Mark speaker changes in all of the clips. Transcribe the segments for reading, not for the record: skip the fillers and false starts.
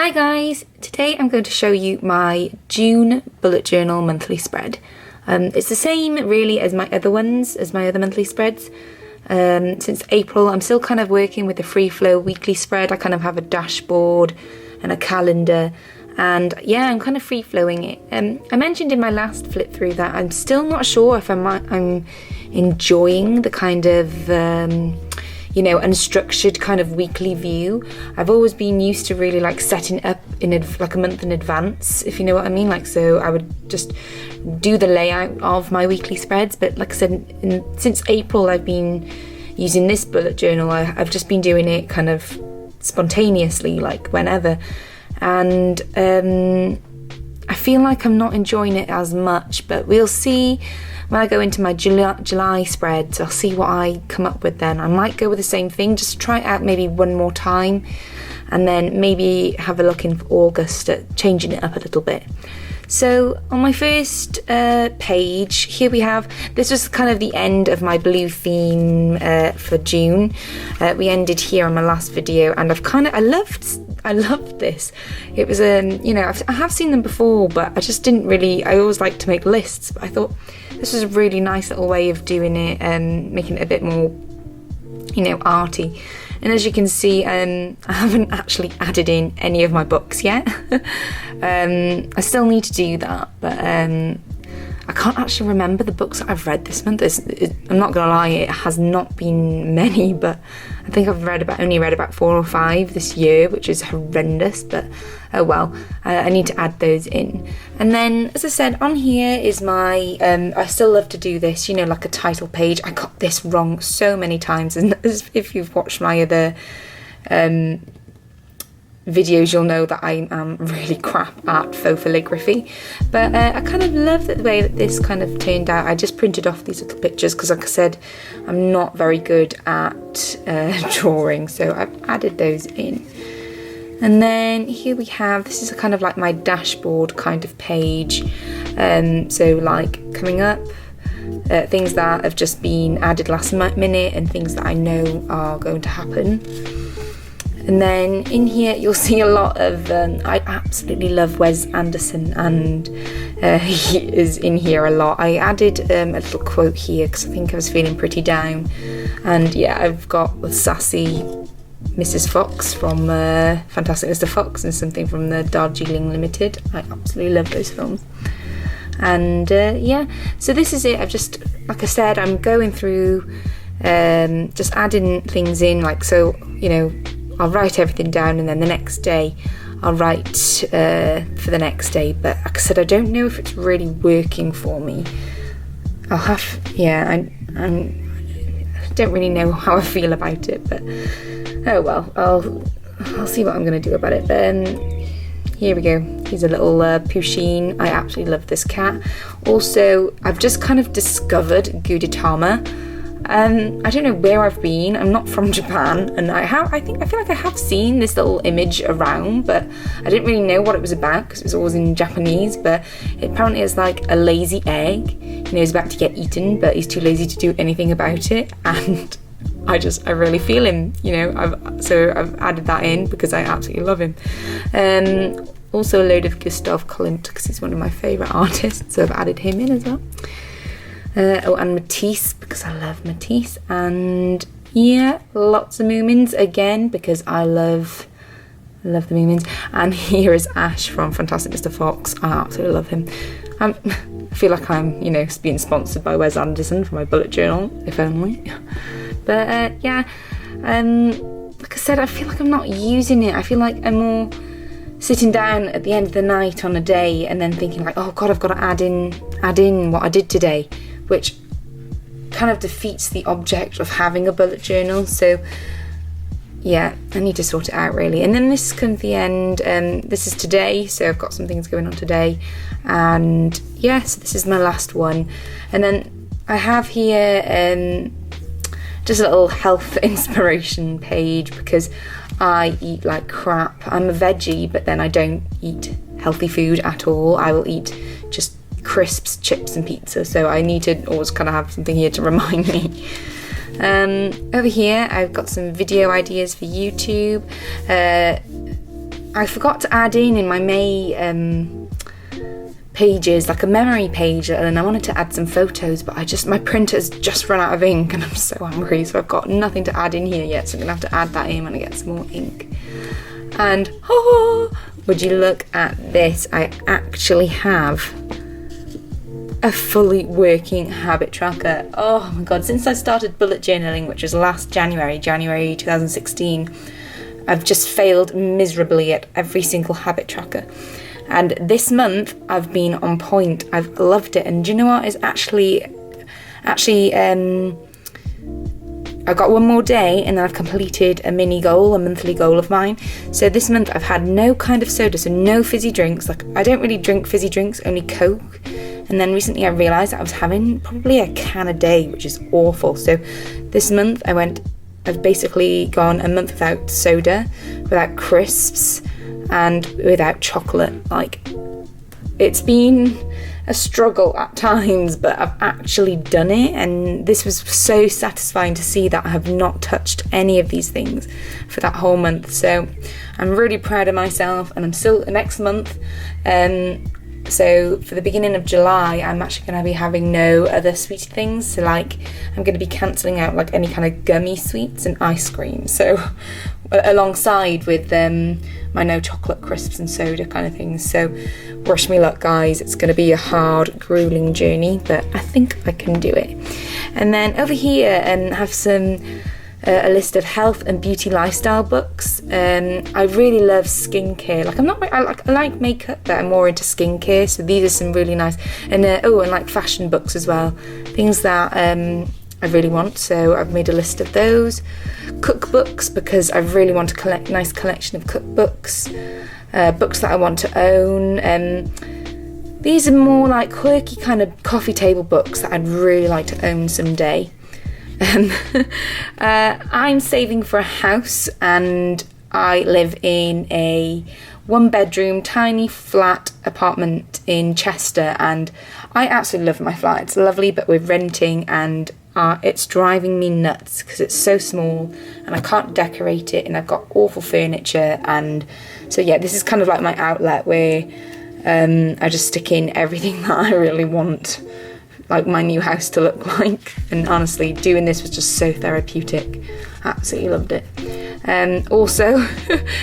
Speaker 1: Hi guys, today I'm going to show you my June bullet journal monthly spread. It's the same really as my other ones, as my other monthly spreads. Since April I'm still kind of working with the free flow weekly spread. I kind of have a dashboard and a calendar, and yeah, I'm kind of free flowing it. I mentioned in my last flip through that I'm still not sure if I'm enjoying the kind of unstructured kind of weekly view. I've always been used to really like setting up in like a month in advance, if you know what I mean. Like, so I would just do the layout of my weekly spreads, but like I said, since April I've been using this bullet journal. I've just been doing it kind of spontaneously, like whenever, and I feel like I'm not enjoying it as much, but we'll see. When I go into my July spreads, I'll see what I come up with then. I might go with the same thing, just try it out maybe one more time, and then maybe have a look in August at changing it up a little bit. So on my first page, here we have, this was kind of the end of my blue theme for June. We ended here on my last video, and I loved this. It was I have seen them before, but I just didn't really. I always like to make lists, but I thought this was a really nice little way of doing it and making it a bit more, arty. And as you can see, I haven't actually added in any of my books yet. I still need to do that, but I can't actually remember the books that I've read this month. I'm not gonna lie, it has not been many, but I think I've only read about 4 or 5 this year, which is horrendous, but oh well. I need to add those in. And then, as I said, on here is my, I still love to do this, like a title page. I got this wrong so many times, and if you've watched my other videos, you'll know that I am really crap at faux calligraphy, but I kind of love the way that this kind of turned out. I just printed off these little pictures because, like I said, I'm not very good at drawing, so I've added those in. And then here we have, this is a kind of like my dashboard kind of page, so like coming up, things that have just been added last minute and things that I know are going to happen. And then in here you'll see a lot of, I absolutely love Wes Anderson, and he is in here a lot. I added a little quote here because I think I was feeling pretty down, and yeah, I've got the sassy Mrs. Fox from Fantastic Mr. Fox and something from the Darjeeling Limited. I absolutely love those films. And yeah, so this is it. I've just, like I said, I'm going through just adding things in, like, so, I'll write everything down, and then the next day I'll write for the next day. But like I said, I don't know if it's really working for me. I don't really know how I feel about it, but oh well, I'll see what I'm going to do about it. But here we go. He's a little Pusheen. I absolutely love this cat. Also, I've just kind of discovered Gudetama. I don't know where I've been. I'm not from Japan, and I feel like I have seen this little image around, but I didn't really know what it was about because it was always in Japanese. But it apparently is like a lazy egg. He's about to get eaten, but he's too lazy to do anything about it, and I really feel him. I've added that in because I absolutely love him. Also a load of Gustav Klimt because he's one of my favourite artists, so I've added him in as well. And Matisse because I love Matisse, and yeah, lots of Moomins again because I love the Moomins. And here is Ash from Fantastic Mr. Fox. I absolutely love him. I feel like I'm being sponsored by Wes Anderson for my bullet journal, if only. But yeah, like I said, I feel like I'm not using it. I feel like I'm more sitting down at the end of the night on a day and then thinking like, oh god, I've got to add in what I did today, which kind of defeats the object of having a bullet journal. So yeah, I need to sort it out really. And then this comes the end. This is today, so I've got some things going on today, and yeah, so this is my last one. And then I have here just a little health inspiration page because I eat like crap. I'm a veggie, but then I don't eat healthy food at all. I will eat just crisps, chips and pizza, so I need to always kind of have something here to remind me. Over here I've got some video ideas for YouTube. I forgot to add in my May pages, like a memory page, and I wanted to add some photos, but my printer's just run out of ink and I'm so angry, so I've got nothing to add in here yet, so I'm gonna have to add that in when I get some more ink. And would you look at this, I actually have a fully working habit tracker. Oh my god, since I started bullet journaling, which was last January 2016, I've just failed miserably at every single habit tracker. And this month I've been on point. I've loved it. And do you know what? It's actually I've got one more day and then I've completed a monthly goal of mine. So this month I've had no kind of soda, so no fizzy drinks. Like, I don't really drink fizzy drinks, only Coke. And then recently I realised that I was having probably a can a day, which is awful. So this month I've basically gone a month without soda, without crisps, and without chocolate. Like, it's been a struggle at times, but I've actually done it, and this was so satisfying to see that I have not touched any of these things for that whole month. So I'm really proud of myself, and I'm still next month. So for the beginning of July, I'm actually going to be having no other sweet things. So like, I'm going to be cancelling out like any kind of gummy sweets and ice cream. So alongside with my no chocolate crisps and soda kind of things. So wish me luck, guys. It's going to be a hard, grueling journey, but I think I can do it. And then over here, have some a list of health and beauty lifestyle books. I really love skincare. Like, I like makeup, but I'm more into skincare. So these are some really nice, and like fashion books as well. Things that I really want. So I've made a list of those. Cookbooks, because I really want a nice collection of cookbooks. Books that I want to own. These are more like quirky kind of coffee table books that I'd really like to own someday. I'm saving for a house, and I live in a 1-bedroom tiny flat apartment in Chester, and I absolutely love my flat. It's lovely, but we're renting, and it's driving me nuts because it's so small and I can't decorate it, and I've got awful furniture. And so yeah, this is kind of like my outlet where I just stick in everything that I really want like my new house to look like. And honestly, doing this was just so therapeutic. Absolutely loved it. Also,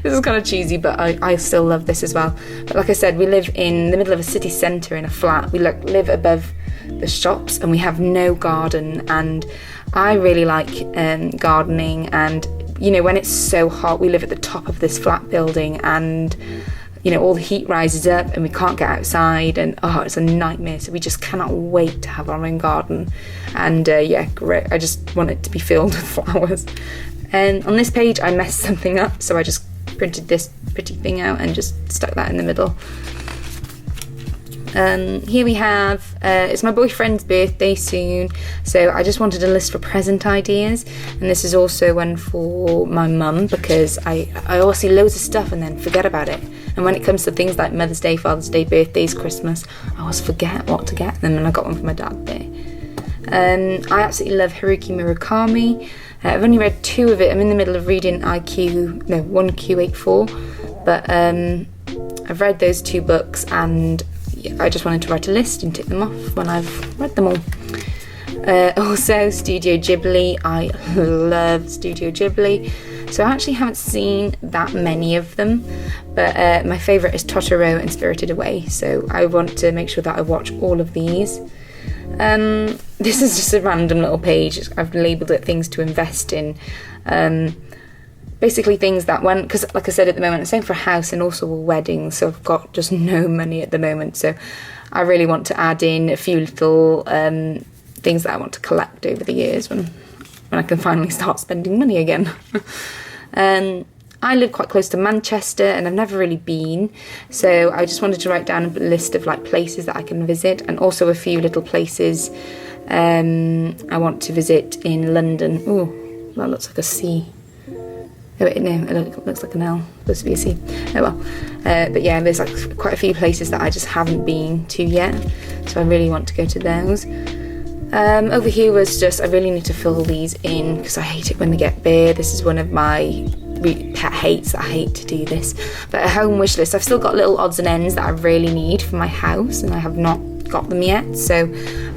Speaker 1: this is kind of cheesy, but I still love this as well. But like I said, we live in the middle of a city centre in a flat. We live above the shops, and we have no garden, and I really like gardening. And you know, when it's so hot, we live at the top of this flat building, and you know, all the heat rises up and we can't get outside, and it's a nightmare. So we just cannot wait to have our own garden. And yeah, great. I just want it to be filled with flowers. And on this page I messed something up, so I just printed this pretty thing out and just stuck that in the middle. Here we have, it's my boyfriend's birthday soon, so I just wanted a list for present ideas, and this is also one for my mum, because I always see loads of stuff and then forget about it. And when it comes to things like Mother's Day, Father's Day, birthdays, Christmas, I always forget what to get them, and I got one for my dad there. I absolutely love Haruki Murakami. I've only read 2 of it. I'm in the middle of reading 1Q84, but I've read those 2 books, and I just wanted to write a list and tick them off when I've read them all. Also, Studio Ghibli. I love Studio Ghibli. So I actually haven't seen that many of them, but my favourite is Totoro and Spirited Away. So I want to make sure that I watch all of these. This is just a random little page. I've labelled it things to invest in. Basically things that because like I said, at the moment I'm saving for a house and also a wedding, so I've got just no money at the moment. So I really want to add in a few little things that I want to collect over the years when I can finally start spending money again. I live quite close to Manchester, and I've never really been, so I just wanted to write down a list of like places that I can visit, and also a few little places I want to visit in London. Oh, that looks like a C. Oh wait, no, it looks like an L. It's supposed to be a C. Oh well. But yeah, there's like quite a few places that I just haven't been to yet, so I really want to go to those. Over here was just, I really need to fill these in because I hate it when they get bare. This is one of my pet hates that I hate to do this, but a home wish list. I've still got little odds and ends that I really need for my house, and I have not got them yet, so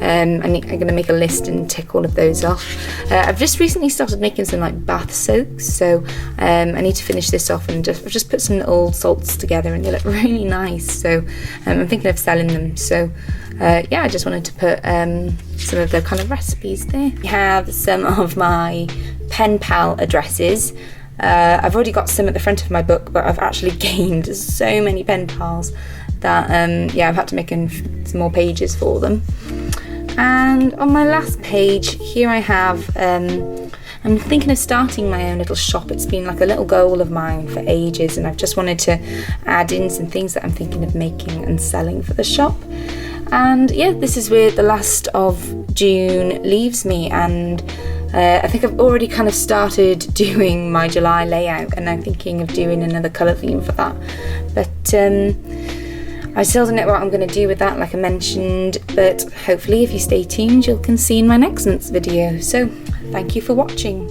Speaker 1: I'm going to make a list and tick all of those off. I've just recently started making some like bath soaks, so I need to finish this off, and I've just put some little salts together and they look really nice, so I'm thinking of selling them. So yeah, I just wanted to put some of the kind of recipes there. We have some of my pen pal addresses. I've already got some at the front of my book, but I've actually gained so many pen pals that yeah, I've had to make some more pages for them. And on my last page here I have I'm thinking of starting my own little shop. It's been like a little goal of mine for ages, and I've just wanted to add in some things that I'm thinking of making and selling for the shop. And yeah, this is where the last of June leaves me, and I think I've already kind of started doing my July layout, and I'm thinking of doing another colour theme for that. But I still don't know what I'm going to do with that, like I mentioned, but hopefully if you stay tuned, you can see in my next month's video. So thank you for watching.